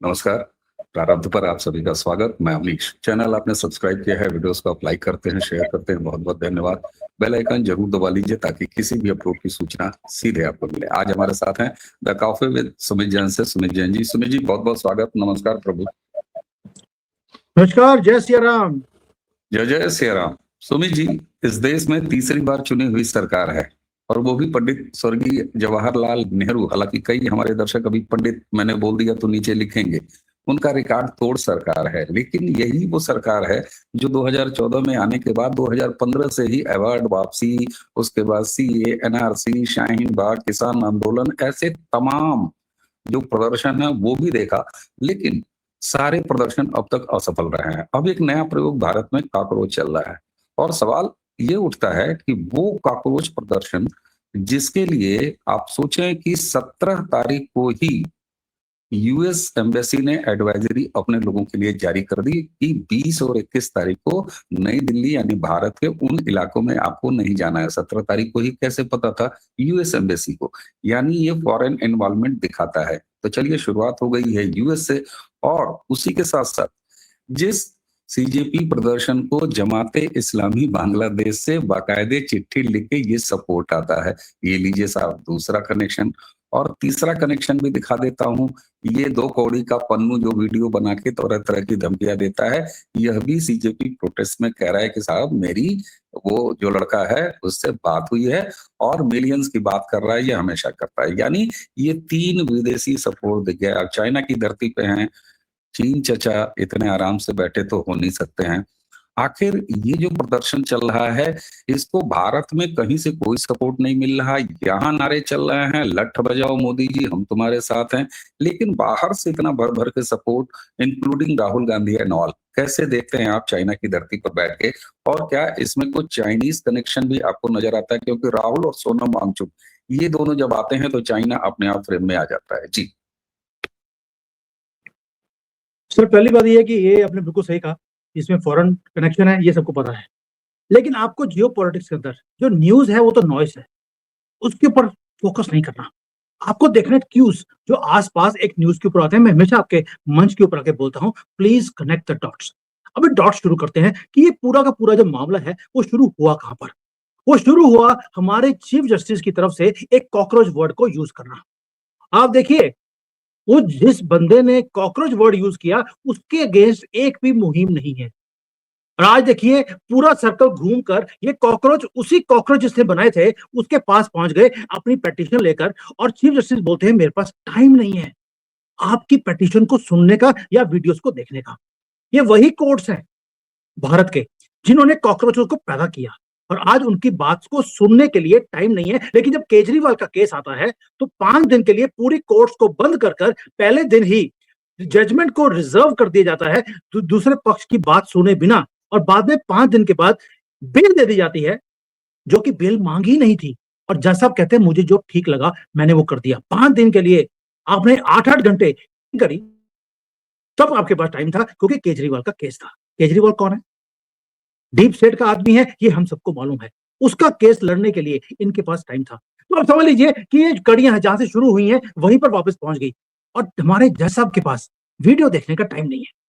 नमस्कार। प्रारब्ध पर आप सभी का स्वागत। मैं अमीश। चैनल आपने सब्सक्राइब किया है, वीडियोस को आप लाइक करते हैं, शेयर करते हैं, बहुत बहुत धन्यवाद। बेल आइकन जरूर दबा लीजिए ताकि किसी भी अपलोड की सूचना सीधे आपको मिले। आज हमारे साथ हैं the coffee with Sumit Jain से सुमित जैन जी। सुमित जी, बहुत बहुत स्वागत। नमस्कार प्रभु। नमस्कार, जय सिया राम। जय जय सिया राम। सुमित जी, इस देश में तीसरी बार चुनी हुई सरकार है और वो भी पंडित स्वर्गीय जवाहरलाल नेहरू। हालांकि कई हमारे दर्शक अभी पंडित मैंने बोल दिया तो नीचे लिखेंगे। उनका रिकॉर्ड तोड़ सरकार है, लेकिन यही वो सरकार है जो 2014 में आने के बाद 2015 से ही अवार्ड वापसी, उसके बाद सीए, एनआरसी, शाहीन बाग, किसान आंदोलन, ऐसे तमाम जो प्रदर्शन है वो भी देखा, लेकिन सारे प्रदर्शन अब तक असफल रहे हैं। अब एक नया प्रयोग भारत में कॉकरोच चल रहा है और सवाल ये उठता है कि वो कॉकरोच प्रदर्शन जिसके लिए आप सोचें कि 17 तारीख को ही यूएस एम्बेसी ने एडवाइजरी अपने लोगों के लिए जारी कर दी कि 20 और 21 तारीख को नई दिल्ली यानी भारत के उन इलाकों में आपको नहीं जाना है। 17 तारीख को ही कैसे पता था यूएस एम्बेसी को? यानी ये फॉरेन इन्वॉल्वमेंट दिखाता है। तो चलिए, शुरुआत हो गई है यूएस से और उसी के साथ साथ जिस सीजेपी प्रदर्शन को जमाते इस्लामी बांग्लादेश से बाकायदे चिट्ठी लिख के ये सपोर्ट आता है। ये लीजिए साहब दूसरा कनेक्शन। और तीसरा कनेक्शन भी दिखा देता हूं। ये 2 कौड़ी का पन्नू जो वीडियो बना के तरह तरह की धमकियां देता है, यह भी सीजेपी प्रोटेस्ट में कह रहा है कि साहब मेरी वो जो लड़का है उससे बात हुई है और मिलियंस की बात कर रहा है, ये हमेशा करता है। यानी ये 3 विदेशी सपोर्ट दिख गया। अब चाइना की धरती पे हैं, चीन चचा इतने आराम से बैठे तो हो नहीं सकते हैं। आखिर ये जो प्रदर्शन चल रहा है, इसको भारत में कहीं से कोई सपोर्ट नहीं मिल रहा। यहाँ नारे चल रहे हैं, लठ बजाओ मोदी जी, हम तुम्हारे साथ हैं, लेकिन बाहर से इतना भर भर के support, including Rahul Gandhi and all. कैसे देखते हैं आप चाइना की धरती पर बैठ के? और क्या इसमें कुछ चाइनीज कनेक्शन भी आपको नजर आता है? क्योंकि राहुल और सोनम वांगचुक ये दोनों जब आते हैं तो चाइना अपने आप फ्रेम में आ जाता है। जी सर, पहली बात यह है कि ये आपने बिल्कुल सही कहा, इसमें फॉरेन कनेक्शन है, ये सबको पता है। लेकिन आपको जियो पॉलिटिक्स के अंदर जो न्यूज है वो तो नॉइस है, उसके ऊपर फोकस नहीं करना। आपको देखना क्यूज जो आसपास एक न्यूज के ऊपर आते हैं। मैं हमेशा आपके मंच के ऊपर आके बोलता हूँ, प्लीज कनेक्ट द डॉट्स। अब डॉट्स शुरू करते हैं कि ये पूरा का पूरा जो मामला है वो शुरू हुआ कहां पर। वो शुरू हुआ हमारे चीफ जस्टिस की तरफ से एक कॉकरोच वर्ड को यूज करना। आप देखिए, वो जिस बंदे ने कॉकरोच वर्ड यूज किया उसके अगेंस्ट एक भी मुहिम नहीं है। और आज देखिए पूरा सर्कल घूमकर ये कॉकरोच, उसी कॉकरोच जिसने बनाए थे उसके पास पहुंच गए अपनी पेटिशन लेकर, और चीफ जस्टिस बोलते हैं मेरे पास टाइम नहीं है आपकी पेटिशन को सुनने का या वीडियोस को देखने का। ये वही कोर्ट्स हैं भारत के जिन्होंने कॉकरोचों को पैदा किया, और आज उनकी बात को सुनने के लिए टाइम नहीं है। लेकिन जब केजरीवाल का केस आता है तो 5 दिन के लिए पूरी कोर्ट्स को बंद कर पहले दिन ही जजमेंट को रिजर्व कर दिया जाता है दूसरे पक्ष की बात सुने बिना, और बाद में 5 दिन के बाद बेल दे दी जाती है, जो कि बेल मांगी नहीं थी। और जज साहब कहते हैं मुझे जो ठीक लगा मैंने वो कर दिया। 5 दिन के लिए आपने 8-8 घंटे करी, तब आपके पास टाइम था क्योंकि केजरीवाल का केस था। केजरीवाल कौन है? डीप स्टेट का आदमी है, ये हम सबको मालूम है। उसका केस लड़ने के लिए इनके पास टाइम था। तो आप समझ लीजिए कि ये कड़ियां जहां से शुरू हुई हैं वहीं पर वापस पहुंच गई, और हमारे जज साहब के पास वीडियो देखने का टाइम नहीं है।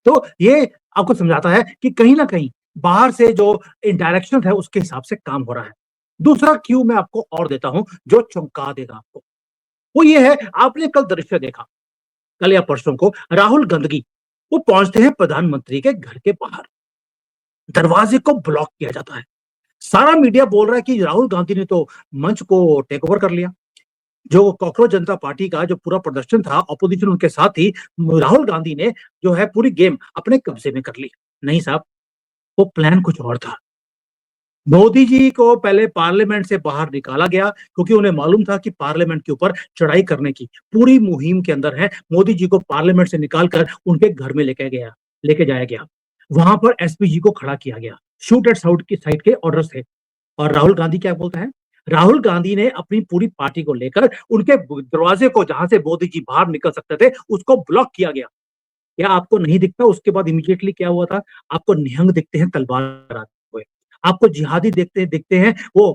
तो ये आपको समझाता है कि कहीं ना कहीं बाहर से जो डायरेक्शन है उसके हिसाब से काम हो रहा है। दूसरा क्यू मैं आपको और देता हूं जो चौंका देगा आपको। वो ये है, आपने कल दृश्य देखा, कल या परसों को राहुल गांधी वो पहुंचते हैं प्रधानमंत्री के घर के बाहर, दरवाजे को ब्लॉक किया जाता है। सारा मीडिया बोल रहा है कि राहुल गांधी ने तो मंच को टेक ओवर कर लिया। जो कॉकरोच जनता पार्टी का जो पूरा प्रदर्शन था, ऑपोजिशन उनके साथ ही, राहुल गांधी ने जो है पूरी गेम अपने कब्जे में कर ली। नहीं साहब, वो प्लान कुछ और था। मोदी जी को पहले पार्लियामेंट से बाहर निकाला गया क्योंकि उन्हें मालूम था कि पार्लियामेंट के ऊपर चढ़ाई करने की पूरी मुहिम के अंदर है। मोदी जी को पार्लियामेंट से निकालकर उनके घर में लेके जाया गया। वहां पर एसपीजी को खड़ा किया गया, शूट एट साउट की साइड के ऑर्डर्स थे। और राहुल गांधी क्या बोलता है? राहुल गांधी ने अपनी पूरी पार्टी को लेकर उनके दरवाजे को, जहां से मोदी जी बाहर निकल सकते थे, उसको ब्लॉक किया गया। क्या आपको नहीं दिखता उसके बाद इमीडिएटली क्या हुआ था? आपको निहंग दिखते हैं तलवार आते हुए, आपको जिहादी दिखते हैं वो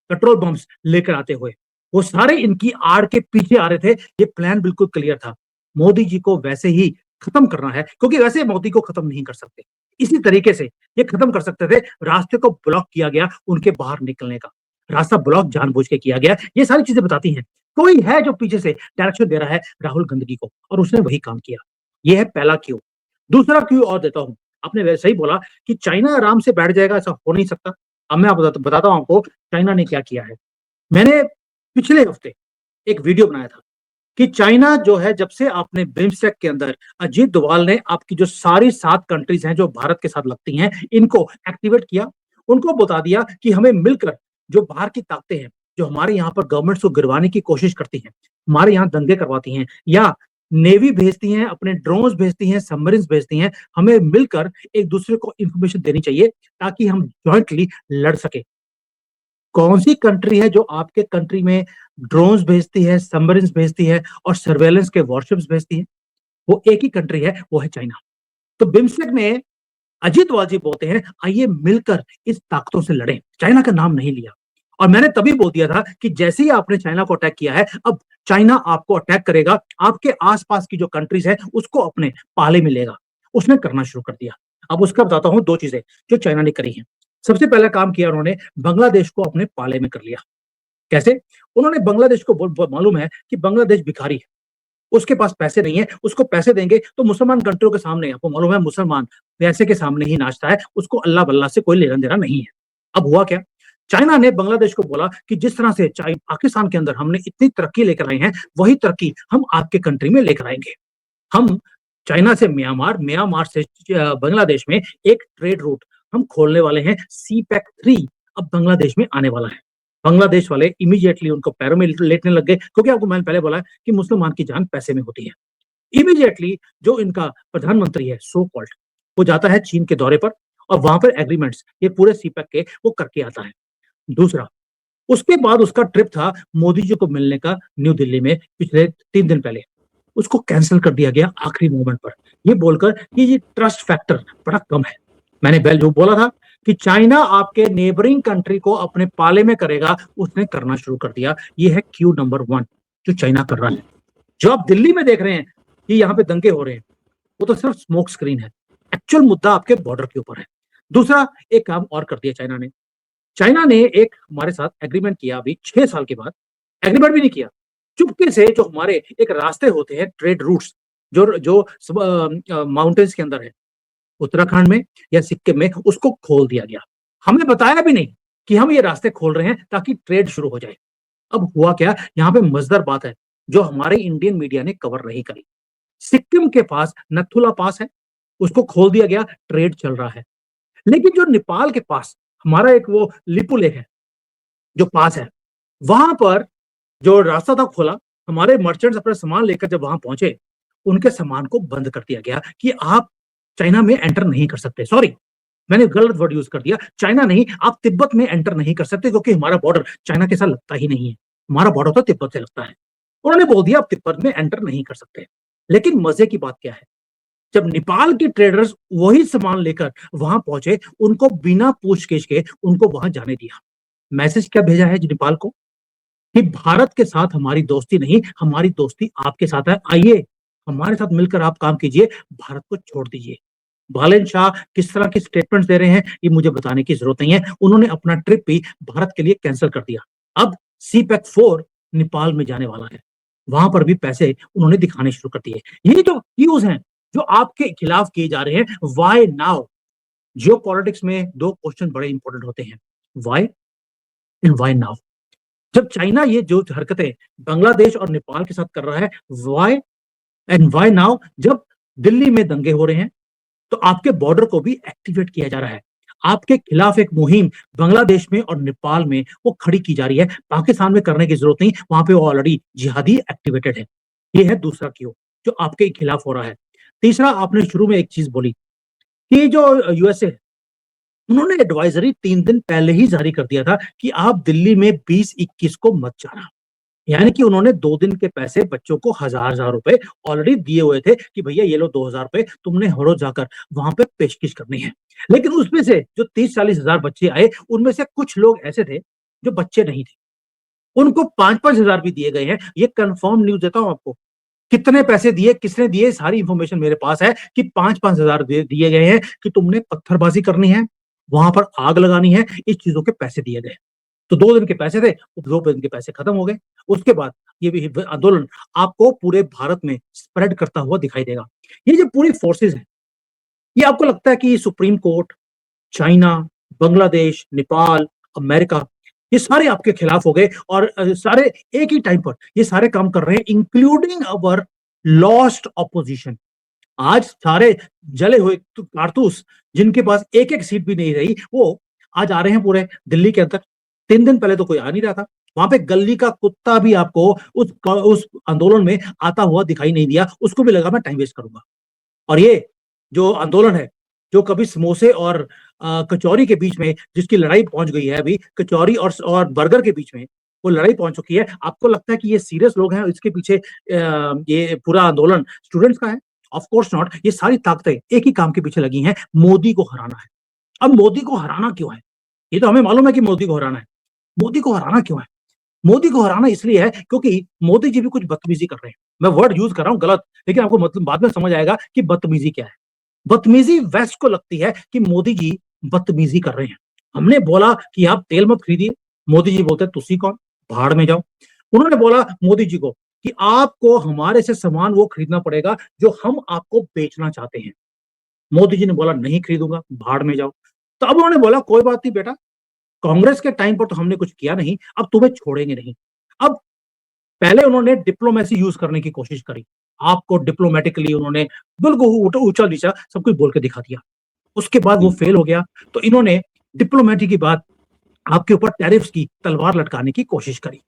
पेट्रोल बम्स लेकर आते हुए। वो सारे इनकी आड़ के पीछे आ रहे थे। ये प्लान बिल्कुल क्लियर था। मोदी जी को वैसे ही खत्म करना है, क्योंकि वैसे मोदी को खत्म नहीं कर सकते। इसी तरीके से ये खत्म कर सकते थे। रास्ते को ब्लॉक किया गया उनके बाहर निकलने का, रास्ता ब्लॉक जानबूझ के किया गया। ये सारी चीजें बताती हैं कोई है जो पीछे से डायरेक्शन दे रहा है राहुल गांधी को, और उसने वही काम किया। ये है पहला क्यू। दूसरा क्यू और देता हूं। आपने वैसे ही बोला कि चाइना आराम से बैठ जाएगा, ऐसा हो नहीं सकता। अब मैं बताता हूं आपको चाइना ने क्या किया है। मैंने पिछले हफ्ते एक वीडियो बनाया था कि चाइना जो है, जब से आपने बिम्स्टेक के अंदर अजीत डोभाल ने आपकी जो सारी 7 कंट्रीज हैं जो भारत के साथ लगती हैं, इनको एक्टिवेट किया। उनको बता दिया कि हमें मिलकर जो बाहर की ताकतें हैं, जो हमारे यहाँ पर गवर्नमेंट्स को गिरवाने की कोशिश करती हैं, हमारे यहाँ दंगे करवाती हैं, या नेवी भेजती हैं, अपने ड्रोन्स भेजती हैं, सबमरीन्स भेजती हैं, हमें मिलकर एक दूसरे को इंफॉर्मेशन देनी चाहिए ताकि हम जॉइंटली लड़ सके। कौन सी कंट्री है जो आपके कंट्री में ड्रोन्स भेजती है, सबमरीन्स भेजती है और सर्वेलेंस के वॉरशिप्स भेजती है? वो एक ही कंट्री है, वो है चाइना। तो बिम्स्टेक में अजीत वाजी बोलते हैं आइए मिलकर इस ताकतों से लड़ें। चाइना का नाम नहीं लिया। और मैंने तभी बोल दिया था कि जैसे ही आपने चाइना को अटैक किया है, अब चाइना आपको अटैक करेगा, आपके आसपास की जो कंट्रीज है उसको अपने पाले में लेगा। उसने करना शुरू कर दिया। अब उसका बताता हूं 2 चीजें जो चाइना ने करी हैं। सबसे पहला काम किया उन्होंने, बांग्लादेश को अपने पाले में कर लिया। कैसे? उन्होंने बांग्लादेश को मालूम है कि बांग्लादेश भिखारी है, उसके पास पैसे नहीं है, उसको पैसे देंगे तो मुसलमान कंट्रियों के सामने, आपको मालूम है मुसलमान पैसे के सामने ही नाचता है, उसको अल्लाह बल्ला से कोई लेना देना नहीं है। अब हुआ क्या? चाइना ने बांग्लादेश को बोला कि जिस तरह से पाकिस्तान के अंदर हमने इतनी तरक्की लेकर आए हैं, वही तरक्की हम आपके कंट्री में लेकर आएंगे। हम चाइना से म्यांमार, म्यांमार से बांग्लादेश में एक ट्रेड रूट हम खोलने वाले हैं। सी पैक 3 अब बांग्लादेश में आने वाला है। बांग्लादेश वाले इमीडिएटली उनको पैरों में लेटने लग गए, क्योंकि आपको मैंने पहले बोला कि मुसलमान की जान पैसे में होती है। इमीडिएटली जो इनका प्रधानमंत्री है सो कॉल्ड, वो जाता है चीन के दौरे पर और वहां पर एग्रीमेंट्स ये पूरे सीपैक के वो करके आता है। दूसरा, उसके बाद उसका ट्रिप था मोदी जी को मिलने का न्यू दिल्ली में पिछले 3 दिन पहले, उसको कैंसिल कर दिया गया आखिरी मोमेंट पर, ये बोलकर कि ये ट्रस्ट फैक्टर बड़ा कम है। मैंने बेल जो बोला था कि चाइना आपके नेबरिंग कंट्री को अपने पाले में करेगा, उसने करना शुरू कर दिया। ये है क्यू नंबर 1 जो चाइना कर रहा है। जो आप दिल्ली में देख रहे हैं कि यहाँ पे दंगे हो रहे हैं, वो तो सिर्फ स्मोक स्क्रीन है। एक्चुअल मुद्दा आपके बॉर्डर के ऊपर है। दूसरा एक काम और कर दिया चाइना ने। चाइना ने एक हमारे साथ एग्रीमेंट किया अभी 6 साल के बाद। एग्रीमेंट भी नहीं किया, चुपके से जो हमारे एक रास्ते होते हैं ट्रेड रूट्स, जो जो माउंटेन्स के अंदर है, उत्तराखंड में या सिक्किम में, उसको खोल दिया गया। हमें बताया भी नहीं कि हम ये रास्ते खोल रहे हैं ताकि ट्रेड शुरू हो जाए। अब हुआ क्या, यहाँ पे मजेदार बात है जो हमारे इंडियन मीडिया ने कवर नहीं करी। सिक्किम के पास नथुला पास है, उसको खोल दिया गया, ट्रेड चल रहा है। लेकिन जो नेपाल के पास हमारा एक वो लिपु लेक है जो पास है, वहां पर जो रास्ता था खोला, हमारे मर्चेंट्स अपना सामान लेकर जब वहां पहुंचे, उनके सामान को बंद कर दिया गया कि आप चाइना में एंटर नहीं कर सकते। सॉरी, मैंने गलत वर्ड यूज कर दिया। चाइना नहीं, आप तिब्बत में एंटर नहीं कर सकते, क्योंकि हमारा बॉर्डर चाइना के साथ लगता ही नहीं है। हमारा बॉर्डर तो तिब्बत से लगता है। उन्होंने बोल दिया आप तिब्बत में एंटर नहीं कर सकते। लेकिन मजे की बात क्या है, जब नेपाल के ट्रेडर्स वही सामान लेकर वहां पहुंचे, उनको बिना पूछताछ के उनको वहां जाने दिया। मैसेज क्या भेजा है नेपाल को कि भारत के साथ हमारी दोस्ती नहीं, हमारी दोस्ती आपके साथ है, आइए हमारे साथ मिलकर आप काम कीजिए, भारत को छोड़ दीजिए। बालन शाह किस तरह की स्टेटमेंट्स दे रहे हैं ये मुझे बताने की जरूरत नहीं है। उन्होंने अपना ट्रिप भी भारत के लिए कैंसिल कर दिया। अब सी पैक 4 नेपाल में जाने वाला है, वहां पर भी पैसे उन्होंने दिखाने शुरू कर दिए। ये जो न्यूज हैं जो आपके खिलाफ किए जा रहे हैं, वाई नाउ। जियो पॉलिटिक्स में 2 क्वेश्चन बड़े इंपॉर्टेंट होते हैं, वाई एंड वाई नाउ। जब चाइना ये जो हरकतें बांग्लादेश और नेपाल के साथ कर रहा है, वाई एंड वाई नाउ, जब दिल्ली में दंगे हो रहे हैं तो आपके बॉर्डर को भी एक्टिवेट किया जा रहा है। आपके खिलाफ एक मुहिम बांग्लादेश में और नेपाल में वो खड़ी की जा रही है। पाकिस्तान में करने की जरूरत नहीं, वहां पे वो ऑलरेडी जिहादी एक्टिवेटेड है। ये है दूसरा क्यू जो आपके खिलाफ हो रहा है। तीसरा, आपने शुरू में एक चीज बोली कि जो यूएसए, उन्होंने एडवाइजरी 3 दिन पहले ही जारी कर दिया था कि आप दिल्ली में 20-21 को मत जाना। यानी कि उन्होंने 2 दिन के पैसे बच्चों को 1000-1000 रुपए ऑलरेडी दिए हुए थे कि भैया ये लो 2000 रुपए, तुमने हर रोज जाकर वहां पे पेशकश करनी है। लेकिन उसमें से जो 30-40 हजार बच्चे आए, उनमें से कुछ लोग ऐसे थे जो बच्चे नहीं थे, उनको 5-5 हजार भी दिए गए हैं। ये कंफर्म न्यूज देता हूं आपको। कितने पैसे दिए, किसने दिए, सारी इंफॉर्मेशन मेरे पास है कि 5-5 हजार दिए गए हैं कि तुमने पत्थरबाजी करनी है, वहां पर आग लगानी है, इस चीजों के पैसे दिए गए। तो 2 दिन के पैसे थे, 2 दिन के पैसे खत्म हो गए। उसके बाद ये भी आंदोलन आपको पूरे भारत में स्प्रेड करता हुआ दिखाई देगा। ये जो पूरी फोर्सेस है, ये आपको लगता है कि supreme court, China, Bangladesh, Nepal, America, ये सारे आपके खिलाफ हो गए और सारे एक ही टाइम पर ये सारे काम कर रहे हैं, इंक्लूडिंग अवर लॉस्ट ऑपोजिशन। आज सारे जले हुए कारतूस, जिनके पास एक एक सीट भी नहीं रही, वो आज आ रहे हैं पूरे दिल्ली के अंदर। 3 दिन पहले तो कोई आ नहीं रहा था, वहां पे गली का कुत्ता भी आपको उस आंदोलन में आता हुआ दिखाई नहीं दिया, उसको भी लगा मैं टाइम वेस्ट करूंगा। और ये जो आंदोलन है, जो कभी समोसे और कचौरी के बीच में जिसकी लड़ाई पहुंच गई है, अभी कचौरी और बर्गर के बीच में वो लड़ाई पहुंच चुकी है। आपको लगता है कि ये सीरियस लोग हैं, इसके पीछे ये पूरा आंदोलन स्टूडेंट्स का है? Of course not. ये सारी ताकतें एक ही काम के पीछे लगी हैं, मोदी को हराना है। अब मोदी को हराना क्यों है? ये तो हमें मालूम है कि मोदी को हराना है। मोदी को हराना क्यों है? मोदी को हराना इसलिए है क्योंकि मोदी जी भी कुछ बदतमीजी कर रहे हैं। मैं वर्ड यूज कर रहा हूं गलत, लेकिन आपको मतलब बाद में समझ आएगा कि बदतमीजी क्या है। बदतमीजी वेस्ट को लगती है कि मोदी जी बदतमीजी कर रहे हैं। हमने बोला कि आप तेल मत खरीदिए, मोदी जी बोलते तुसी कौन, भाड़ में जाओ। उन्होंने बोला मोदी जी को कि आपको हमारे से सामान वो खरीदना पड़ेगा जो हम आपको बेचना चाहते हैं। मोदी जी ने बोला नहीं खरीदूंगा, भाड़ में जाओ। तो अब उन्होंने बोला कोई बात नहीं बेटा, कांग्रेस के टाइम पर तो हमने कुछ किया नहीं, अब तुम्हें छोड़ेंगे नहीं। अब पहले उन्होंने डिप्लोमेसी यूज करने की कोशिश करी, आपको डिप्लोमेटिकली उन्होंने बिल्कुल ऊंचा नीचा सब कुछ बोल के दिखा दिया। उसके बाद वो फेल हो गया, तो इन्होंने डिप्लोमेटिक की बात आपके ऊपर टैरिफ्स की तलवार लटकाने की कोशिश करी,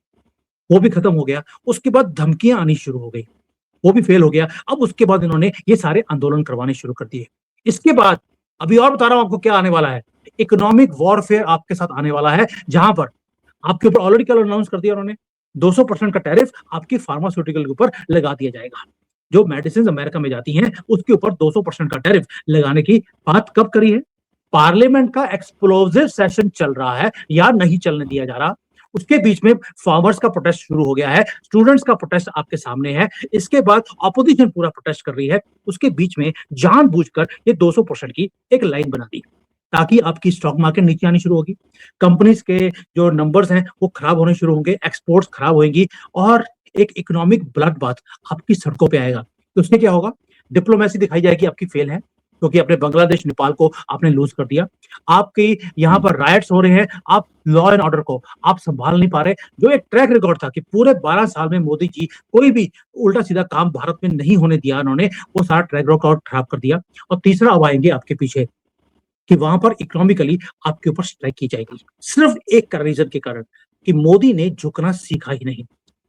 वो भी खत्म हो गया। उसके बाद धमकियां आनी शुरू हो गई, वो भी फेल हो गया। अब उसके बाद इन्होंने ये सारे आंदोलन करवाने शुरू कर दिए। इसके बाद अभी और बता रहा हूं आपको क्या आने वाला है। इकोनॉमिक वॉरफेयर आपके साथ आने वाला है, जहां पर आपके ऊपर ऑलरेडी कल अनाउंस कर दिया उन्होंने, 200% का टैरिफ आपकी फार्मास्यूटिकल के ऊपर लगा दिया जाएगा। जो मेडिसिन अमेरिका में जाती हैं उसके ऊपर 200% का टैरिफ लगाने की बात कब करी है? पार्लियामेंट का एक्सप्लोजिव सेशन चल रहा है या नहीं चलने दिया जा रहा, उसके बीच में फार्मर्स का प्रोटेस्ट शुरू हो गया है, स्टूडेंट्स का प्रोटेस्ट आपके सामने है, इसके बाद ऑपोजिशन पूरा प्रोटेस्ट कर रही है। उसके बीच में जानबूझकर ये 200% की एक लाइन बना दी ताकि आपकी स्टॉक मार्केट नीचे आनी शुरू होगी, कंपनीज के जो नंबर्स हैं वो खराब होने शुरू होंगे, एक्सपोर्ट्स खराब होंगी और एक इकोनॉमिक ब्लड बाथ आपकी सड़कों पे आएगा। तो उससे क्या होगा? डिप्लोमेसी दिखाई जाएगी आपकी फेल है, क्योंकि अपने बांग्लादेश नेपाल को आपने लूज कर दिया। आपकी यहाँ पर राइट्स हो रहे हैं, आप लॉ एंड ऑर्डर को आप संभाल नहीं पा रहे। जो एक ट्रैक रिकॉर्ड था कि पूरे 12 साल में मोदी जी कोई भी उल्टा सीधा काम भारत में नहीं होने दिया, उन्होंने वो सारा ट्रैक रिकॉर्ड खराब कर दिया। और तीसरा अब आएंगे आपके पीछे कि वहां पर इकोनॉमिकली आपके ऊपर स्ट्राइक की जाएगी, सिर्फ एक रीजन के कारण कि मोदी ने झुकना सीखा ही नहीं।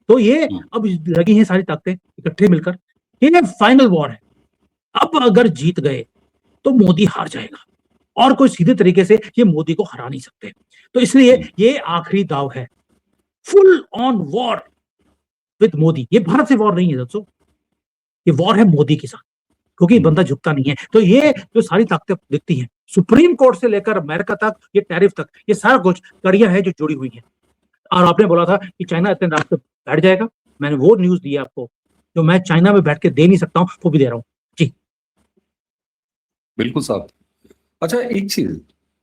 तो ये अब लगी हैं सारी ताकतें इकट्ठे मिलकर, ये फाइनल वॉर है। अब अगर जीत गए तो मोदी हार जाएगा और कोई सीधे तरीके से ये मोदी को हरा नहीं सकते। तो इसलिए ये आखिरी दाव है, full on war with Modi. ये भारत से वॉर नहीं है दोस्तों, ये वॉर है मोदी के साथ, क्योंकि बंदा झुकता नहीं है। तो ये जो सारी ताकतें दिखती हैं, सुप्रीम कोर्ट से लेकर अमेरिका तक, ये टैरिफ तक, ये सारा कुछ कड़ियां हैं जो जुड़ी हुई हैं। और आपने बोला था कि चाइना इतने रास्ते बैठ जाएगा, मैंने वो न्यूज दी आपको जो मैं चाइना में बैठ के दे नहीं सकता हूं, वो भी दे रहा हूं जी। बिल्कुल साहब। अच्छा एक चीज,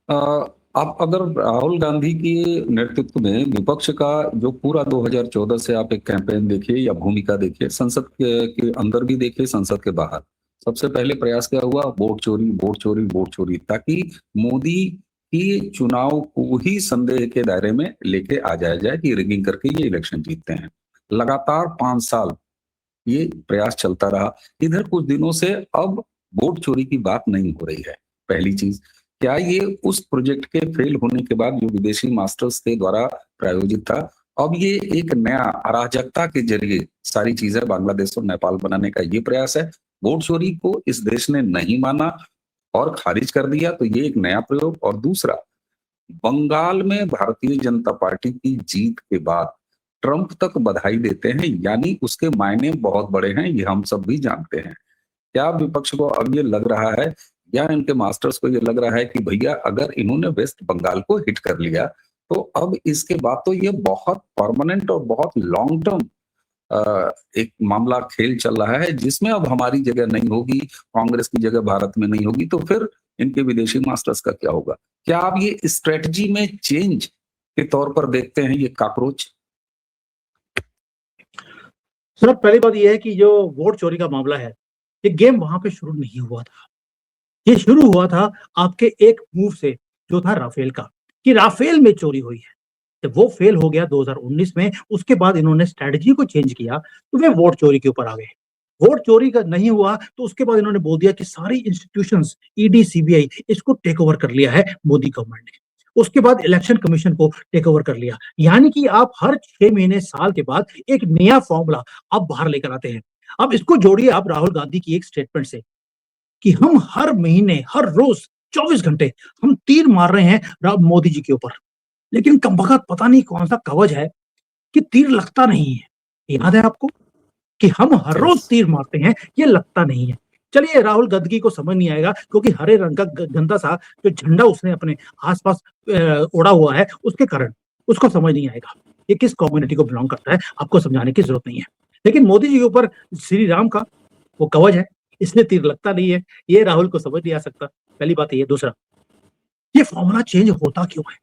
आप अगर राहुल गांधी के नेतृत्व में विपक्ष का जो पूरा 2014 से आप एक कैंपेन देखिए या भूमिका देखिए, संसद के अंदर भी देखिए, संसद के बाहर, सबसे पहले प्रयास क्या हुआ? वोट चोरी, वोट चोरी, वोट चोरी, ताकि मोदी की चुनाव को ही संदेह के दायरे में लेके आ जाया जाए कि रिगिंग करके ये इलेक्शन जीतते हैं। लगातार 5 साल ये प्रयास चलता रहा। इधर कुछ दिनों से अब वोट चोरी की बात नहीं हो रही है। पहली चीज, क्या ये उस प्रोजेक्ट के फेल होने के बाद जो विदेशी मास्टर्स के द्वारा प्रायोजित था, अब ये एक नया अराजकता के जरिए सारी चीजें बांग्लादेश और नेपाल बनाने का ये प्रयास है? वोट चोरी को इस देश ने नहीं माना और खारिज कर दिया, तो ये एक नया प्रयोग। और दूसरा, बंगाल में भारतीय जनता पार्टी की जीत के बाद ट्रंप तक बधाई देते हैं, यानी उसके मायने बहुत बड़े हैं, ये हम सब भी जानते हैं। क्या विपक्ष को अब ये लग रहा है या इनके मास्टर्स को ये लग रहा है कि भैया अगर इन्होंने वेस्ट बंगाल को हिट कर लिया तो अब इसके बाद तो ये बहुत परमानेंट और बहुत लॉन्ग टर्म एक मामला खेल चल रहा है जिसमें अब हमारी जगह नहीं होगी, कांग्रेस की जगह भारत में नहीं होगी, तो फिर इनके विदेशी मास्टर्स का क्या होगा? क्या आप ये स्ट्रेटजी में चेंज के तौर पर देखते हैं ये कॉकरोच? सर पहली बात यह है कि जो वोट चोरी का मामला है, ये गेम वहां पे शुरू नहीं हुआ था। ये शुरू हुआ था आपके एक मूव से, जो था राफेल का, कि राफेल में चोरी हुई है। जब वो फेल हो गया 2019 में, उसके बाद इन्होंने स्ट्रेटजी को चेंज किया, तो वे वोट चोरी के ऊपर आ गए। वोट चोरी का नहीं हुआ तो उसके बाद इन्होंने बोल दिया कि सारी इंस्टीट्यूशंस, ईडी, सीबीआई, इसको टेक ओवर कर लिया है मोदी गवर्नमेंट ने। उसके बाद इलेक्शन कमीशन को टेक ओवर कर लिया। यानी कि आप हर 6 महीने, साल के बाद एक नया फॉर्मूला आप बाहर लेकर आते हैं। अब इसको जोड़िए आप राहुल गांधी की एक स्टेटमेंट से, कि हम हर महीने, हर रोज 24 घंटे हम तीर मार रहे हैं मोदी जी के ऊपर। लेकिन कमबख्त पता नहीं कौन सा कवच है कि तीर लगता नहीं है। याद है आपको कि हम हर रोज तीर मारते हैं, ये लगता नहीं है। चलिए, राहुल गांधी को समझ नहीं आएगा क्योंकि हरे रंग का गंदा सा जो झंडा उसने अपने आसपास ओढ़ा हुआ है, उसके कारण उसको समझ नहीं आएगा ये किस कम्युनिटी को बिलोंग करता है। आपको समझाने की जरूरत नहीं है। लेकिन मोदी जी के ऊपर श्री राम का वो कवच है, इसलिए तीर लगता नहीं है। ये राहुल को समझ नहीं आ सकता। पहली बात ये। दूसरा, ये फॉर्मूला चेंज होता क्यों है?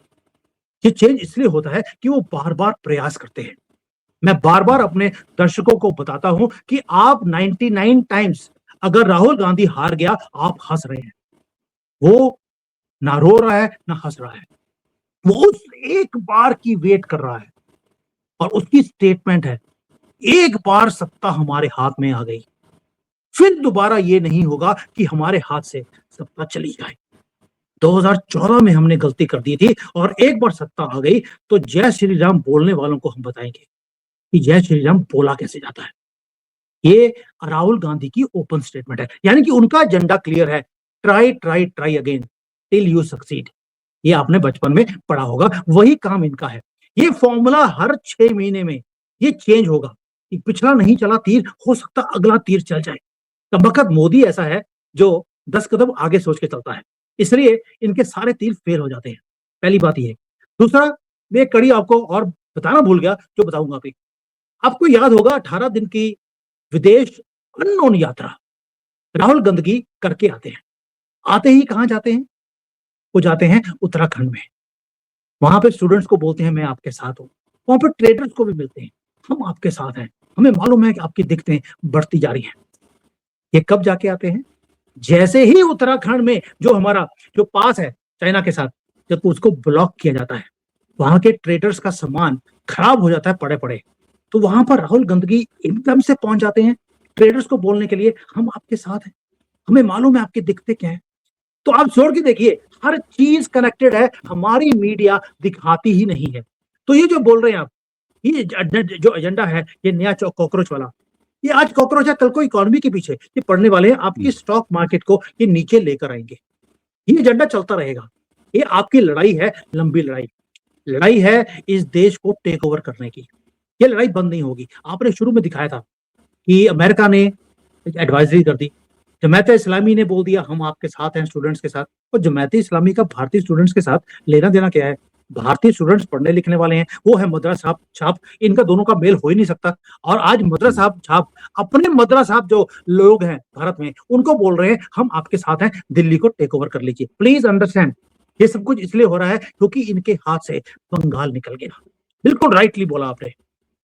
ये चेंज इसलिए होता है कि वो बार बार प्रयास करते हैं। मैं बार बार अपने दर्शकों को बताता हूं कि आप 99 टाइम्स अगर राहुल गांधी हार गया, आप हंस रहे हैं। वो ना रो रहा है ना हंस रहा है, वो उस एक बार की वेट कर रहा है। और उसकी स्टेटमेंट है, एक बार सत्ता हमारे हाथ में आ गई, फिर दोबारा ये नहीं होगा कि हमारे हाथ से सत्ता चली जाए। 2014 में हमने गलती कर दी थी और एक बार सत्ता आ गई तो जय श्री राम बोलने वालों को हम बताएंगे कि जय श्री राम बोला कैसे जाता है। ये राहुल गांधी की ओपन स्टेटमेंट है। यानी कि उनका एजेंडा क्लियर है, try try try again till you succeed. ये आपने बचपन में पढ़ा होगा, वही काम इनका है। ये फॉर्मूला हर 6 महीने में ये चेंज होगा कि पिछला नहीं चला तीर, हो सकता अगला तीर चल जाए। तब मोदी ऐसा है जो 10 कदम आगे सोच के चलता है, इसलिए इनके सारे तीर फेल हो जाते हैं। पहली बात ये। दूसरा, मैं एक कड़ी आपको और बताना भूल गया, जो बताऊंगा अभी। आपको याद होगा 18 दिन की विदेश अननोन यात्रा राहुल गांधी करके आते हैं। आते ही कहां जाते हैं? वो जाते हैं उत्तराखंड में। वहां पे स्टूडेंट्स को बोलते हैं मैं आपके साथ हूं। वहां पर ट्रेडर्स को भी मिलते हैं, हम आपके साथ हैं, हमें मालूम है कि आपकी दिक्कतें बढ़ती जा रही हैं। ये कब जाके आते हैं? जैसे ही उत्तराखंड में जो हमारा जो पास है चाइना के साथ, जब उसको ब्लॉक किया जाता है, वहां के ट्रेडर्स का सामान खराब हो जाता है पड़े पड़े, तो वहां पर राहुल गांधी एकदम से पहुंच जाते हैं ट्रेडर्स को बोलने के लिए, हम आपके साथ हैं, हमें मालूम है आपकी दिक्कतें क्या है। तो आप जोड़ के देखिए, हर चीज कनेक्टेड है, हमारी मीडिया दिखाती ही नहीं है। तो ये जो बोल रहे हैं आप, ये जो एजेंडा है, ये नया कॉकरोच वाला, ये आज कॉकरोच है, कल को इकोनॉमी के पीछे ये पड़ने वाले हैं, आपकी स्टॉक मार्केट को ये नीचे लेकर आएंगे। ये एजेंडा चलता रहेगा। ये आपकी लड़ाई है, लंबी लड़ाई। लड़ाई है इस देश को टेक ओवर करने की। ये लड़ाई बंद नहीं होगी। आपने शुरू में दिखाया था कि अमेरिका ने एडवाइजरी कर दी, जमात इस्लामी ने बोल दिया हम आपके साथ हैं स्टूडेंट्स के साथ। और जमात इस्लामी का भारतीय स्टूडेंट्स के साथ लेना देना क्या है? भारतीय स्टूडेंट्स पढ़ने लिखने वाले हैं, वो है मद्रास छाप, इनका दोनों का मेल हो ही नहीं सकता। और आज मद्रास छाप अपने मद्रास जो लोग हैं भारत में, उनको बोल रहे हैं हम आपके साथ हैं, दिल्ली को टेक ओवर कर लीजिए। प्लीज अंडरस्टैंड, ये सब कुछ इसलिए हो रहा है क्योंकि इनके हाथ से बंगाल निकल गया। बिल्कुल राइटली बोला आपने।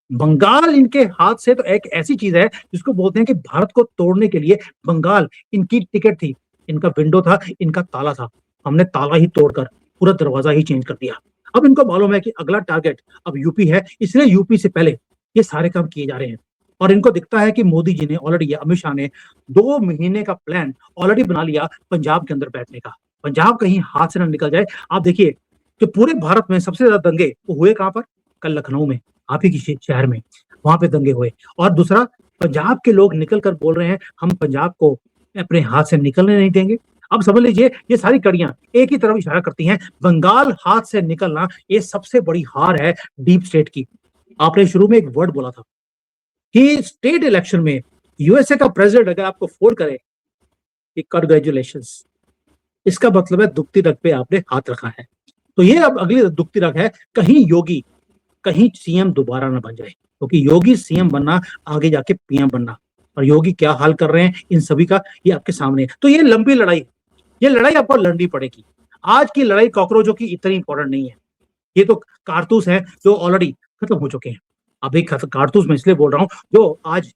बंगाल इनके हाथ से तो एक ऐसी चीज है जिसको बोलते हैं कि भारत को तोड़ने के लिए बंगाल इनकी टिकट थी, इनका विंडो था, इनका ताला था। हमने ताला ही तोड़कर पूरा दरवाजा ही चेंज कर दिया। अब इनको मालूम है कि अगला टारगेट अब यूपी है, इसलिए यूपी से पहले ये सारे काम किए जा रहे हैं। और इनको दिखता है कि मोदी जी ने ऑलरेडी, अमित शाह ने 2 महीने का प्लान ऑलरेडी बना लिया पंजाब के अंदर बैठने का। पंजाब कहीं हाथ से ना निकल जाए। आप देखिए, जो पूरे भारत में सबसे ज्यादा दंगे वो हुए कहां पर? कल लखनऊ में, आप ही की शहर में, वहां पे दंगे हुए। और दूसरा, पंजाब के लोग निकल कर बोल रहे हैं हम पंजाब को अपने हाथ से निकलने नहीं देंगे। अब समझ लीजिए, ये सारी कड़ियां एक ही तरफ इशारा करती हैं, बंगाल हाथ से निकलना ये सबसे बड़ी हार है डीप स्टेट की। आपने शुरू में एक वर्ड बोला था कि स्टेट इलेक्शन में यूएसए का प्रेसिडेंट अगर आपको फोन करे कि कंग्रेचुलेशंस, इसका मतलब है दुखती रग पे आपने हाथ रखा है। तो ये अब अगली दुखती रग है, कहीं योगी कहीं सीएम दोबारा ना बन जाए, क्योंकि योगी सीएम बनना, आगे जाके पीएम बनना, और योगी क्या हाल कर रहे हैं इन सभी का, ये आपके सामने है। तो ये लंबी लड़ाई, ये लड़ाई आपको लड़नी पड़ेगी। आज की लड़ाई कॉकरोचों की इतनी इंपॉर्टेंट नहीं है, ये तो कारतूस है जो ऑलरेडी खत्म हो चुके हैं। अभी कारतूस मैं इसलिए बोल रहा हूँ, जो आज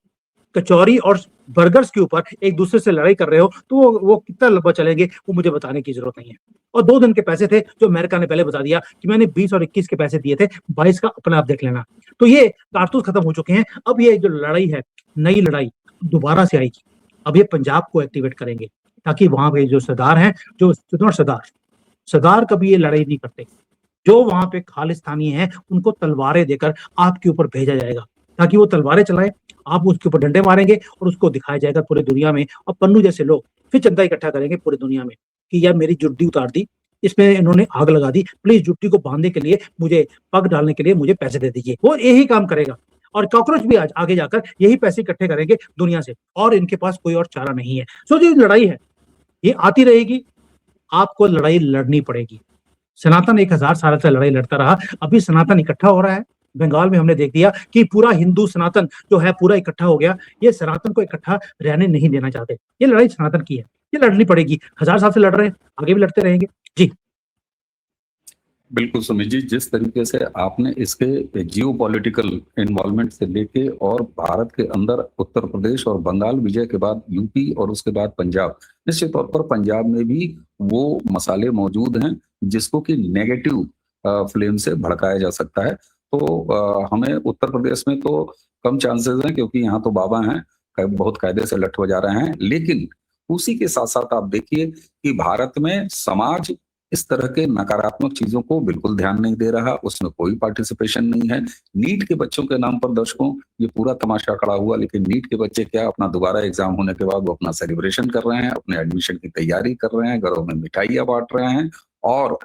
कचौरी और बर्गर्स के ऊपर एक दूसरे से लड़ाई कर रहे हो, तो वो कितना लंबा चलेंगे वो मुझे बताने की जरूरत नहीं है। और 2 दिन के पैसे थे जो अमेरिका ने पहले बता दिया कि मैंने 20 और 21 के पैसे दिए थे, 22 का अपने आप देख लेना। तो ये कारतूस खत्म हो चुके हैं। अब ये जो लड़ाई है, नई लड़ाई दोबारा से आएगी। अब ये पंजाब को एक्टिवेट करेंगे, ताकि वहां पे जो सरदार हैं, जो सरदार कभी ये लड़ाई नहीं करते, जो वहां पे खालिस्तानी हैं उनको तलवारें देकर आपके ऊपर भेजा जाएगा, ताकि वो तलवारें चलाएं, आप उसके ऊपर डंडे मारेंगे और उसको दिखाया जाएगा पूरी दुनिया में। और पन्नू जैसे लोग फिर चंदा इकट्ठा करेंगे पूरी दुनिया में कि यार मेरी जुड्डी उतार दी, इसमें इन्होंने आग लगा दी, प्लीज जुड्डी को बांधने के लिए, मुझे पग डालने के लिए मुझे पैसे दे दीजिए। वो यही काम करेगा। और कॉकरोच भी आज आगे जाकर यही पैसे इकट्ठे करेंगे दुनिया से, और इनके पास कोई और चारा नहीं है। सो जो लड़ाई है ये आती रहेगी, आपको लड़ाई लड़नी पड़ेगी। सनातन 1000 साल से लड़ाई लड़ता रहा, अभी सनातन इकट्ठा हो रहा है। बंगाल में हमने देख दिया कि पूरा हिंदू सनातन जो है पूरा इकट्ठा हो गया। ये सनातन को इकट्ठा रहने नहीं देना चाहते। ये लड़ाई सनातन की है, ये लड़नी पड़ेगी। 1000 साल से लड़ रहे हैं, आगे भी लड़ते रहेंगे जी। बिल्कुल सुमित जी, जिस तरीके से आपने इसके जियो पॉलिटिकल इन्वॉल्वमेंट से लेके और भारत के अंदर उत्तर प्रदेश और बंगाल विजय के बाद यूपी और उसके बाद पंजाब, निश्चित तौर पर पंजाब में भी वो मसाले मौजूद हैं जिसको कि नेगेटिव फ्लेम से भड़काया जा सकता है। तो हमें उत्तर प्रदेश में तो कम चांसेस हैं, क्योंकि यहाँ तो बाबा हैं, बहुत कायदे से लठ बजा रहे हैं। लेकिन उसी के साथ साथ आप देखिए कि भारत में समाज इस तरह के नकारात्मक चीजों को बिल्कुल ध्यान नहीं दे रहा, उसमें कोई पार्टिसिपेशन नहीं है। नीट के बच्चों के नाम पर दर्शकों ये पूरा तमाशा खड़ा हुआ, लेकिन नीट के बच्चे क्या अपना दोबारा एग्जाम होने के बाद वो अपना सेलिब्रेशन कर रहे हैं, अपने एडमिशन की तैयारी कर रहे हैं, घरों में मिठाइयां बांट रहे हैं, और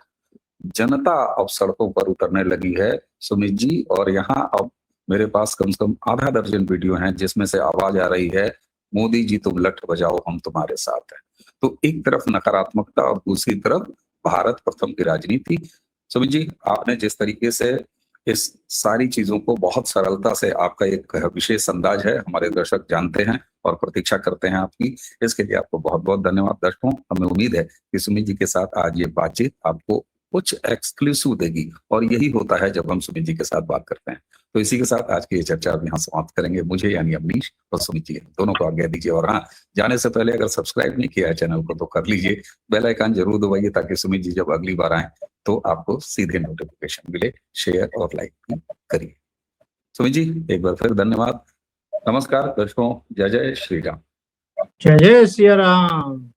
जनता अब सड़कों पर उतरने लगी है सुमित जी। और यहाँ अब मेरे पास कम से कम आधा दर्जन वीडियो हैं जिसमें से आवाज आ रही है, मोदी जी तुम लठ बजाओ हम तुम्हारे साथ हैं। तो एक तरफ नकारात्मकता और दूसरी तरफ भारत प्रथम की राजनीति। सुमित जी, आपने जिस तरीके से इस सारी चीजों को बहुत सरलता से, आपका एक विशेष अंदाज है, हमारे दर्शक जानते हैं और प्रतीक्षा करते हैं आपकी, इसके लिए आपको बहुत बहुत धन्यवाद। दर्शकों, हमें उम्मीद है कि सुमित जी के साथ आज ये बातचीत आपको कुछ एक्सक्लूसिव देगी, और यही होता है जब हम सुमित जी के साथ बात करते हैं। तो इसी के साथ आज की ये चर्चा अब यहाँ समाप्त करेंगे। मुझे यानी अमनीश और सुमित जी दोनों को आज्ञा दीजिए। और हाँ, जाने से पहले अगर सब्सक्राइब नहीं किया है चैनल को तो कर लीजिए, बेल आइकन जरूर दबाइए ताकि सुमित जी जब अगली बार आए तो आपको सीधे नोटिफिकेशन मिले। शेयर और लाइक भी करिए। सुमित जी, एक बार फिर धन्यवाद। नमस्कार दर्शकों, जय जय श्री राम। जय जय सिया राम।